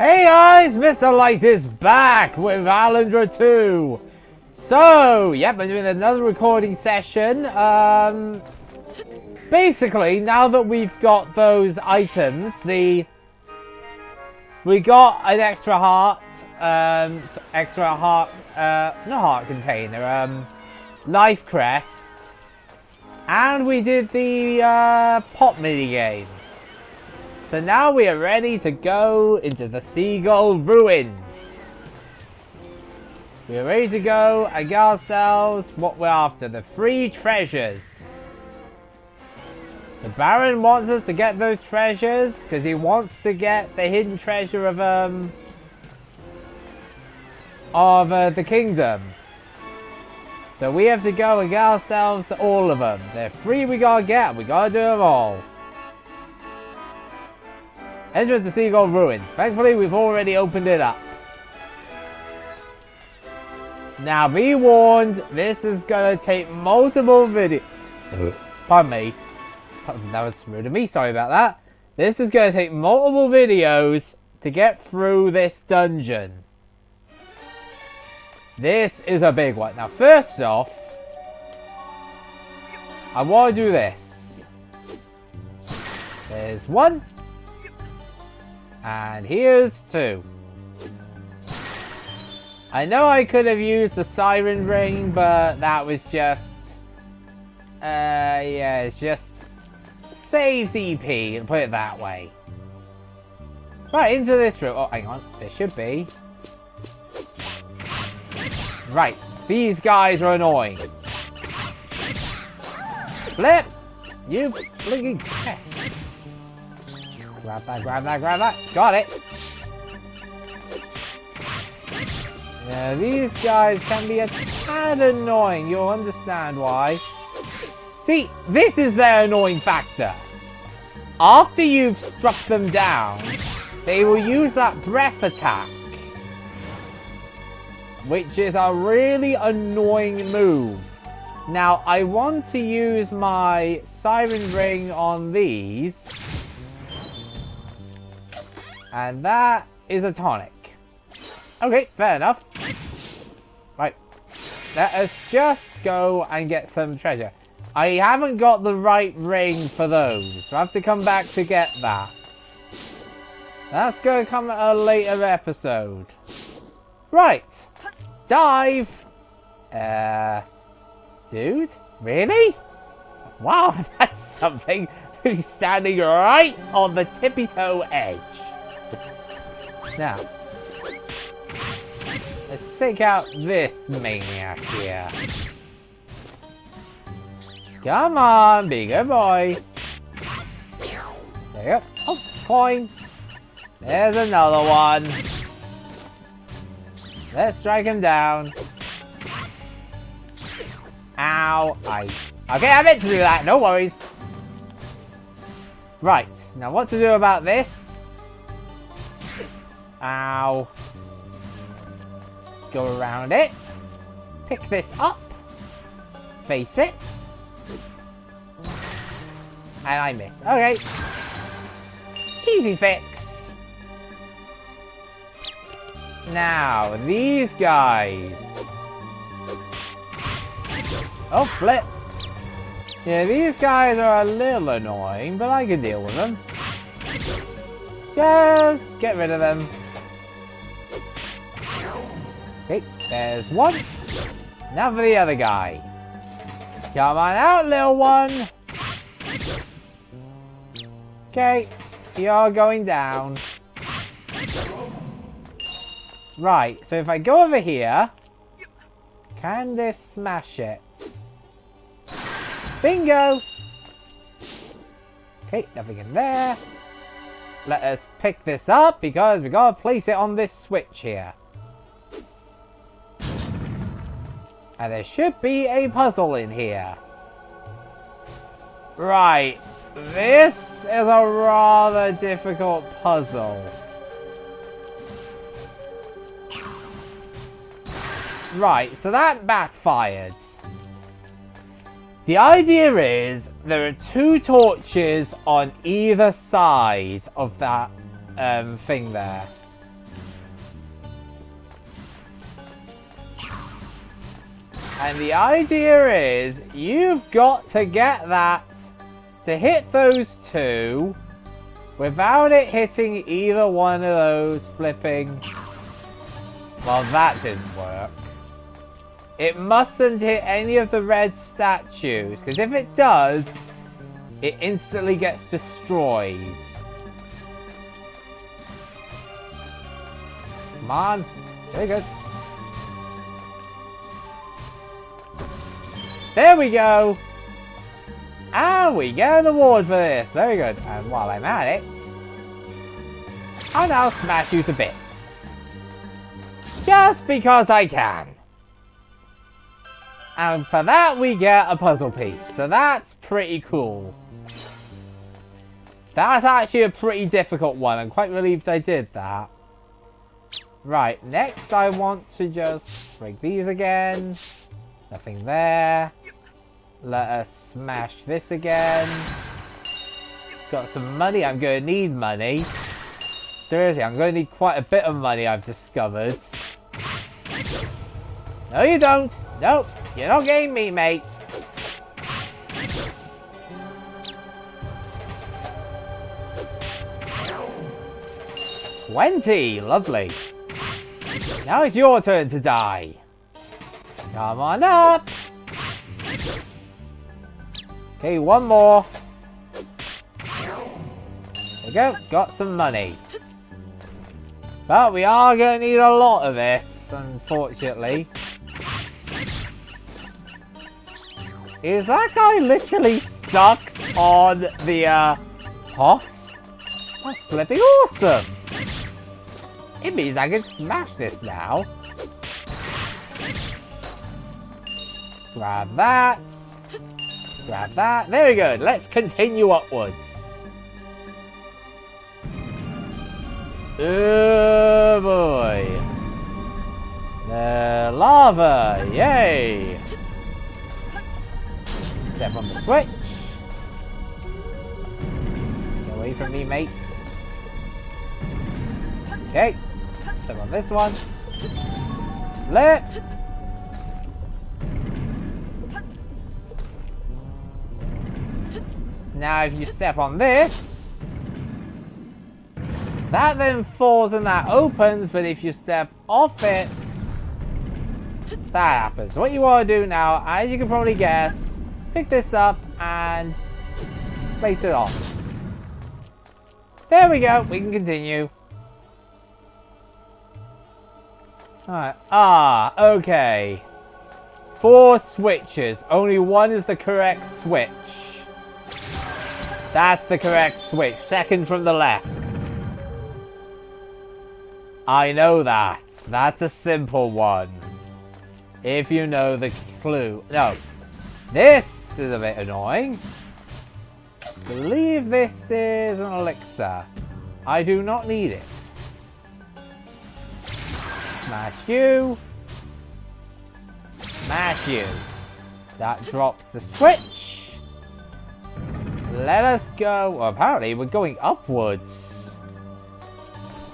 Hey guys, Mr. Light is back with Alundra 2. So, yep, I'm doing another recording session. Basically, now that we've got those items, we got an extra heart, not heart container, life crest, and we did the pop mini game. So now we are ready to go into the Seagull Ruins. We are ready to go and get ourselves what we're after, the 3 treasures. The Baron wants us to get those treasures because he wants to get the hidden treasure of the kingdom. So we have to go and get ourselves to all of them. There are 3 we gotta get, we gotta do them all. Enter the Seagull Ruins. Thankfully, we've already opened it up. Now, be warned, this is going to take multiple videos. Pardon me. That was rude of me, sorry about that. This is going to take multiple videos to get through this dungeon. This is a big one. Now, first off, I want to do this. There's 1. And here's 2. I know I could have used the siren ring, but that was just... yeah, it's just... saves EP, and put it that way. Right, into this room. Oh, hang on. There should be. Right, these guys are annoying. Flip! You blinking pest. Grab that, grab that, grab that. Got it. Yeah, these guys can be a tad annoying. You'll understand why. See, this is their annoying factor. After you've struck them down, they will use that breath attack, which is a really annoying move. Now, I want to use my siren ring on these. And that is a tonic. Okay, fair enough. Right. Let us just go and get some treasure. I haven't got the right ring for those. So I have to come back to get that. That's going to come at a later episode. Right. Dive. Dude? Really? Wow, that's something. Who's standing right on the tippy-toe edge. Now, let's take out this maniac here. Come on, be a good boy. There you go. Oh, coin. There's another one. Let's strike him down. Ow. Okay, I meant to do that. No worries. Right. Now, what to do about this? Ow. Go around it. Pick this up. Face it. And I miss. Okay. Easy fix. Now, these guys. Oh, flip. Yeah, these guys are a little annoying, but I can deal with them. Just get rid of them. Okay, there's 1. Now for the other guy. Come on out, little one. Okay, you're going down. Right, so if I go over here, can this smash it? Bingo! Okay, nothing in there. Let us pick this up because we've got to place it on this switch here. And there should be a puzzle in here. Right. This is a rather difficult puzzle. Right, so that backfired. The idea is there are 2 torches on either side of that thing there. And the idea is, you've got to get that to hit those two without it hitting either one of those flipping... Well, that didn't work. It mustn't hit any of the red statues, because if it does, it instantly gets destroyed. Come on. Very good. There we go. And we get an award for this. Very good. And while I'm at it, I'll now smash you to bits. Just because I can. And for that we get a puzzle piece. So that's pretty cool. That's actually a pretty difficult one. I'm quite relieved I did that. Right, next I want to just break these again. Nothing there. Let us smash this again. Got some money. I'm going to need money. Seriously, I'm going to need quite a bit of money, I've discovered. No, you don't. Nope. You're not getting me, mate. $20. Lovely. Now it's your turn to die. Come on up. Okay, one more. There we go. Got some money. But we are going to need a lot of it, unfortunately. Is that guy literally stuck on the pot? That's flipping awesome. It means I can smash this now. Grab that. Grab that. Very good. Let's continue upwards. Oh boy. The lava. Yay. Step on the switch. Get away from me, mates. Okay. Step on this one. Flip. Now if you step on this, that then falls and that opens, but if you step off it, that happens. What you want to do now, as you can probably guess, pick this up and place it on. There we go, we can continue. Alright, okay. 4 switches, only one is the correct switch. That's the correct switch, second from the left. I know that. That's a simple one. If you know the clue. No. This is a bit annoying. I believe this is an elixir. I do not need it. Smash you. Smash you. That drops the switch. Let us go. Well, apparently we're going upwards.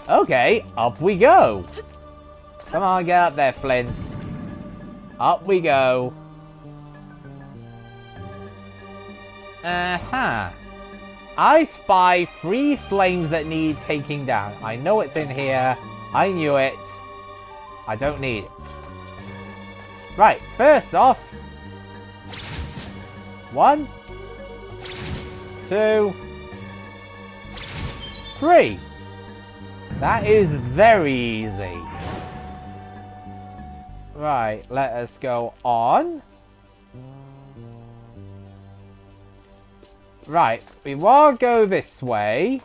Okay, up we go. Come on, get up there, Flint. Up we go. I spy 3 flames that need taking down. I know it's in here. I knew it. I don't need it. Right, first off. 1, 2, 3. That is very easy. Right, let us go on. Right, we will go this way.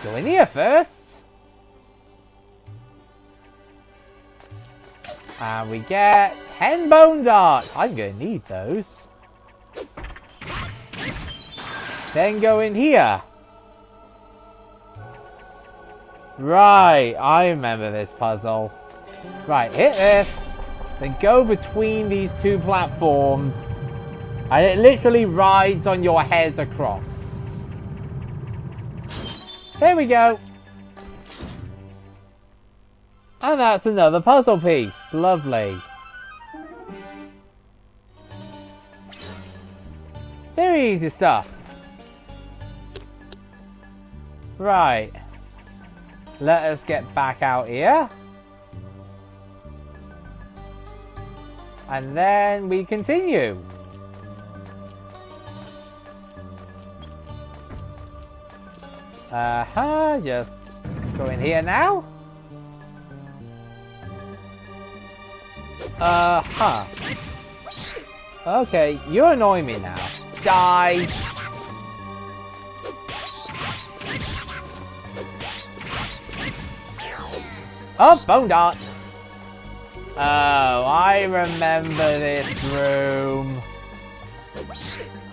Go in here first. And we get 10 bone darts. I'm going to need those. Then go in here. Right, I remember this puzzle. Right, hit this. Then go between these 2 platforms. And it literally rides on your head across. There we go. And that's another puzzle piece. Lovely. Very easy stuff. Right. Let us get back out here. And then we continue. Just go in here now. Okay, you annoy me now. Die! Oh, bone dart! Oh, I remember this room.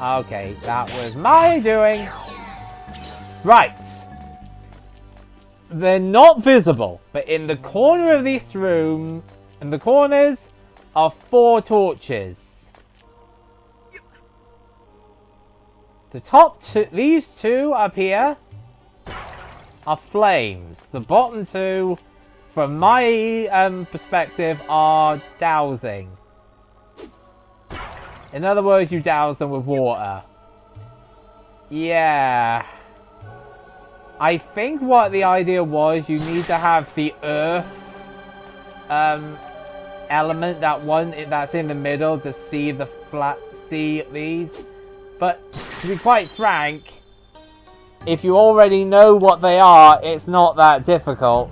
Okay, that was my doing. Right. They're not visible, but in the corner of this room, in the corners, are 4 torches. The top two, these 2 up here, are flames. The bottom 2, from my perspective, are dousing. In other words, you douse them with water. Yeah. I think what the idea was, you need to have the earth element, that's in the middle, to see these. But to be quite frank, if you already know what they are, it's not that difficult.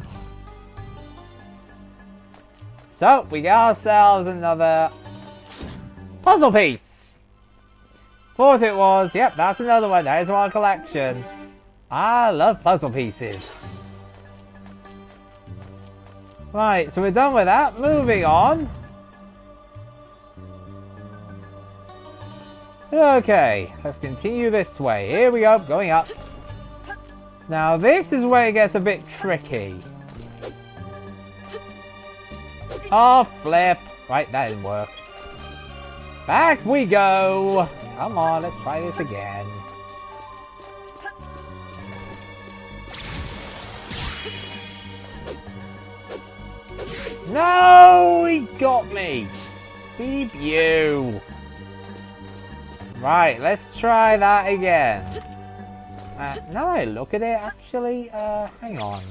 So we got ourselves another puzzle piece. Thought it was. Yep, that's another one. There's our collection. I love puzzle pieces. Right, so we're done with that. Moving on. Okay, let's continue this way. Here we go, going up. Now this is where it gets a bit tricky. Oh, flip. Right, that didn't work. Back we go. Come on, let's try this again. No, he got me. Beep you. Right, let's try that again. Now I look at it, actually, hang on.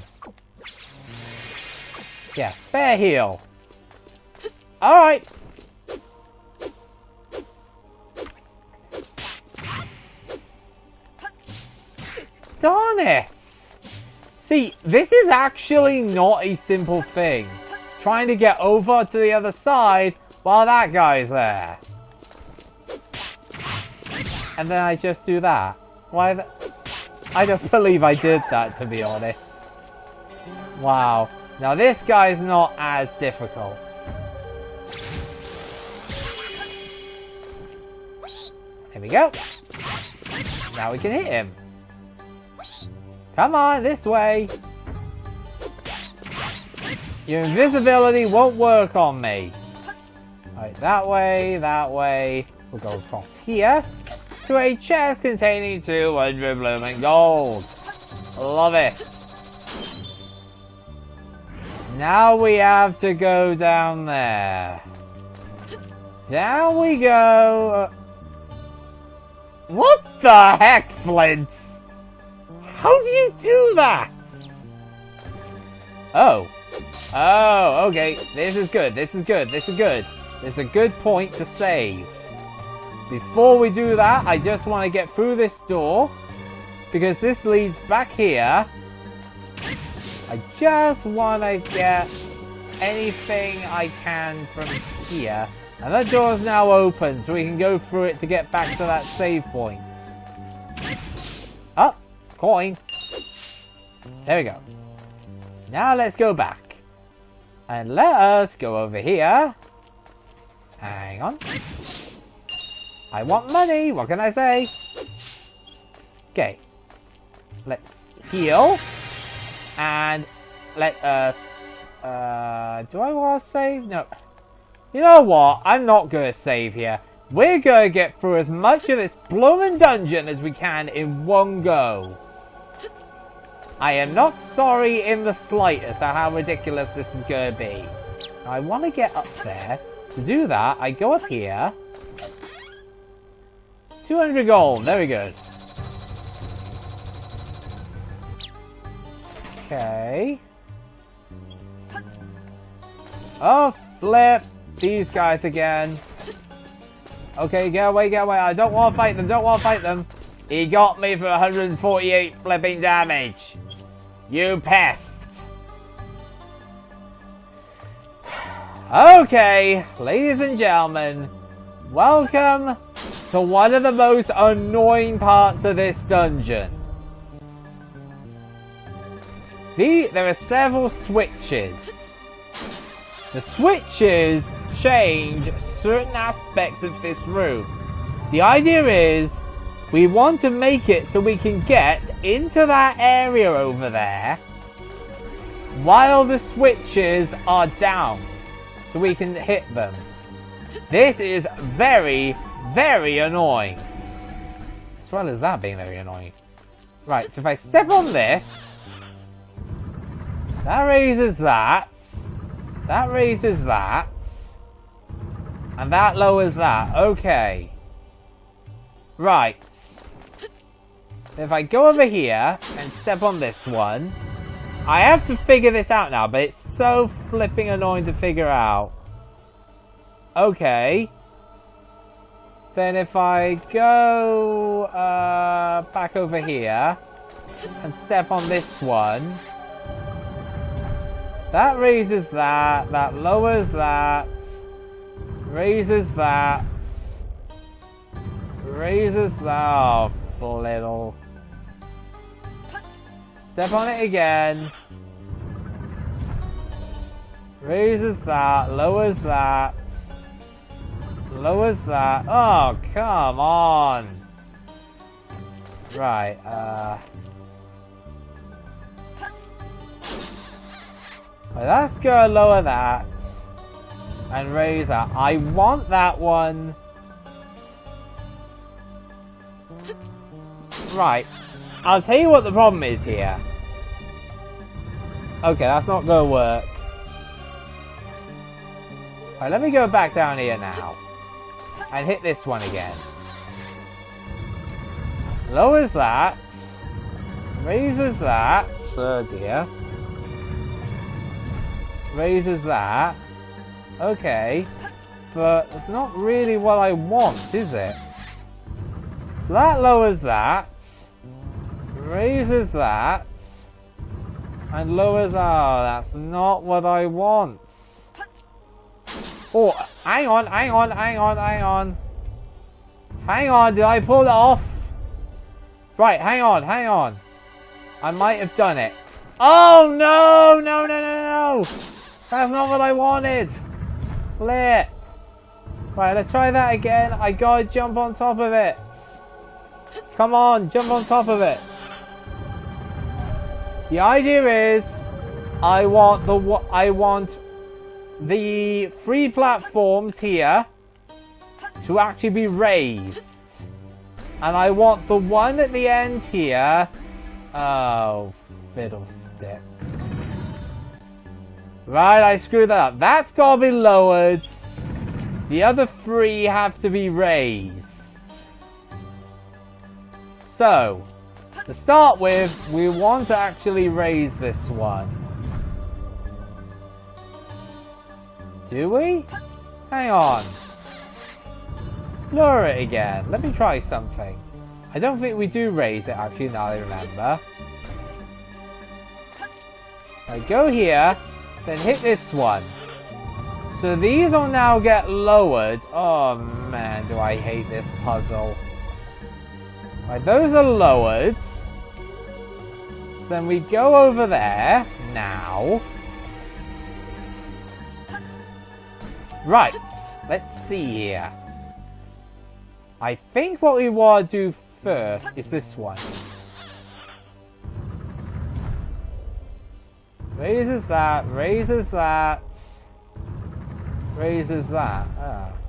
Yeah, fair heal. Alright. Darn it. See, this is actually not a simple thing. Trying to get over to the other side while that guy's there. And then I just do that. Why? I don't believe I did that, to be honest. Wow. Now this guy's not as difficult. There we go. Now we can hit him. Come on, this way. Your invisibility won't work on me. Right, that way. We'll go across here to a chest containing 200 blooming gold. Love it. Now we have to go down there. Down we go. What the heck, Flint? How do you do that? Oh. Oh, okay. This is good. This is a good point to save. Before we do that, I just want to get through this door, because this leads back here. I just want to get anything I can from here. And that door's now open, so we can go through it to get back to that save point. Oh, coin. There we go. Now let's go back. And let us go over here. Hang on. I want money, what can I say? Okay. Let's heal. And let us... do I want to save? No. You know what? I'm not going to save here. We're going to get through as much of this blooming dungeon as we can in one go. I am not sorry in the slightest at how ridiculous this is going to be. I want to get up there. To do that, I go up here. 200 gold. Very good. Okay. Oh, flip. These guys again. Okay, get away, get away. I don't want to fight them, don't want to fight them. He got me for 148 flipping damage. You pests. Okay, ladies and gentlemen, welcome to one of the most annoying parts of this dungeon. There are several switches. The switches change certain aspects of this room. The idea is we want to make it so we can get into that area over there while the switches are down so we can hit them. This is very, very annoying. As well as that being very annoying. Right, so if I step on this, that raises that. That raises that. And that lowers that. Okay. Right. If I go over here and step on this one, I have to figure this out now, but it's so flipping annoying to figure out. Okay. Then if I go back over here and step on this one, that raises that, that lowers that, raises that, raises that, oh, little. Step on it again, raises that, lowers that, lowers that, oh, come on. Right, let's go lower that and raise that. I want that one. Right. I'll tell you what the problem is here. Okay, that's not going to work. Alright, let me go back down here now. And hit this one again. Lowers that. Raises that. Oh dear. Raises that. Okay. But it's not really what I want, is it? So that lowers that. Raises that. And lowers... Oh, that's not what I want. Oh, hang on, hang on, hang on, hang on. Hang on, did I pull it off? Right, hang on, hang on. I might have done it. Oh, no, no, no, no, no. That's not what I wanted. Flip. Right, let's try that again. I gotta jump on top of it. Come on, jump on top of it. The idea is, I want the 3 platforms here to actually be raised. And I want the one at the end here. Oh, fiddlesticks. Right, I screwed that up. That's gotta be lowered. The other 3 have to be raised. So, to start with, we want to actually raise this one. Do we? Hang on. Lower it again. Let me try something. I don't think we do raise it actually, now I remember. I go here, then hit this one. So these will now get lowered. Oh man, do I hate this puzzle. Right, those are lowered. So then we go over there now. Right, let's see here. I think what we want to do first is this one. Raises that, raises that, raises that. Ah.